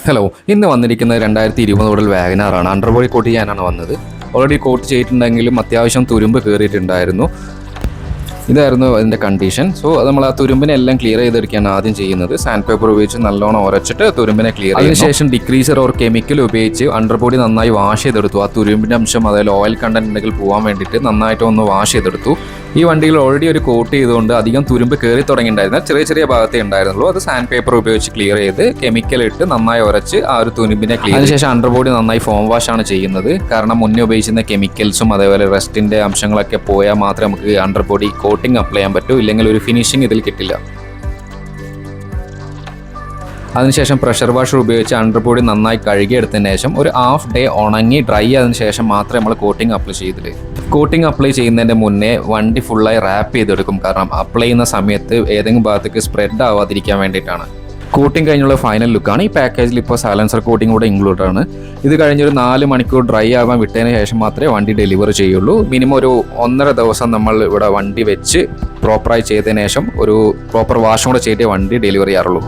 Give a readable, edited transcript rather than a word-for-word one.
Hello, ഇന്ന് വന്നിരിക്കുന്നത് 2020 model വാഗനാറാണ്. Underbody coat ചെയ്യാനാണ് വന്നത്. ഓൾറെഡി കോട്ട് ചെയ്തിട്ടുണ്ടെങ്കിലും അത്യാവശ്യം തുരുമ്പ് കയറിയിട്ടുണ്ടായിരുന്നു. ഇതായിരുന്നു അതിൻ്റെ കണ്ടീഷൻ. സോ നമ്മൾ ആ തുരുമ്പിനെ എല്ലാം ക്ലിയർ ചെയ്തെടുക്കുകയാണ് ആദ്യം ചെയ്യുന്നത്. സാൻഡ് പേപ്പർ ഉപയോഗിച്ച് നല്ലോണം ഉരച്ചിട്ട് തുരുമ്പിനെ ക്ലിയർ ചെയ്യും. അതിനുശേഷം ഡിക്രീസർ ഓർ കെമിക്കൽ ഉപയോഗിച്ച് അണ്ടർബോഡി നന്നായി വാഷ് ചെയ്തെടുത്തു. ആ തുരുമ്പിൻ്റെ അംശം, അതായത് ഓയിൽ കണ്ടന്റ് ഉണ്ടെങ്കിൽ പോകാൻ വേണ്ടിയിട്ട് നന്നായിട്ട് ഒന്ന് വാഷ് ചെയ്തെടുത്തു. ഈ വണ്ടിയിൽ ഓൾറെഡി ഒരു കോട്ട് ചെയ്തുകൊണ്ട് അധികം തുരുമ്പ് കയറി തുടങ്ങിയിട്ടുണ്ടായിരുന്ന ചെറിയ ചെറിയ ഭാഗത്തേ ഉണ്ടായിരുന്നുള്ളൂ. അത് സാൻഡ് പേപ്പർ ഉപയോഗിച്ച് ക്ലിയർ ചെയ്ത് കെമിക്കൽ ഇട്ട് നന്നായി ഉരച്ച് ആ ഒരു തുരുമ്പിനെ ക്ലിയർ. അതിനുശേഷം അണ്ടർബോഡി നന്നായി ഫോം വാഷ് ആണ് ചെയ്യുന്നത്. കാരണം മുന്നേ ഉപയോഗിച്ചിരുന്ന കെമിക്കൽസും അതേപോലെ റസ്റ്റിൻ്റെ അംശങ്ങളൊക്കെ പോയാൽ മാത്രമേ നമുക്ക് അണ്ടർബോഡി കോട്ടിംഗ് അപ്ലൈ ചെയ്യാൻ പറ്റൂ. ഇല്ലെങ്കിൽ ഒരു ഫിനിഷിംഗ് ഇതിൽ കിട്ടില്ല. അതിനുശേഷം പ്രഷർ വാഷർ ഉപയോഗിച്ച് അണ്ടർബോഡി നന്നായി കഴുകിയെടുത്തതിന് ശേഷം ഒരു ഹാഫ് ഡേ ഉണങ്ങി ഡ്രൈ ആയതിനു ശേഷം മാത്രമേ നമ്മൾ കോട്ടിംഗ് അപ്ലൈ ചെയ്തിട്ട്. കോട്ടിംഗ് അപ്ലൈ ചെയ്യുന്നതിൻ്റെ മുന്നേ വണ്ടി ഫുള്ളായി റാപ്പ് ചെയ്തെടുക്കും. കാരണം അപ്ലൈ ചെയ്യുന്ന സമയത്ത് ഏതെങ്കിലും ഭാഗത്തേക്ക് സ്പ്രെഡ് ആവാതിരിക്കാൻ വേണ്ടിയിട്ടാണ്. കോട്ടിംഗ് കഴിഞ്ഞുള്ള ഫൈനൽ ലുക്കാണ്. ഈ പാക്കേജിൽ ഇപ്പോൾ സൈലൻസർ കോട്ടിംഗ് കൂടെ ഇൻക്ലൂഡ് ആണ്. ഇത് കഴിഞ്ഞൊരു 4 മണിക്കൂർ ഡ്രൈ ആവാൻ വിട്ടതിന് ശേഷം മാത്രമേ വണ്ടി ഡെലിവർ ചെയ്യുള്ളൂ. മിനിമം ഒരു 1.5 ദിവസം നമ്മൾ ഇവിടെ വണ്ടി വെച്ച് പ്രോപ്പറായി ചെയ്തതിന് ശേഷം ഒരു പ്രോപ്പർ വാഷും കൂടെ ചെയ്തേ വണ്ടി ഡെലിവറി ചെയ്യാറുള്ളൂ.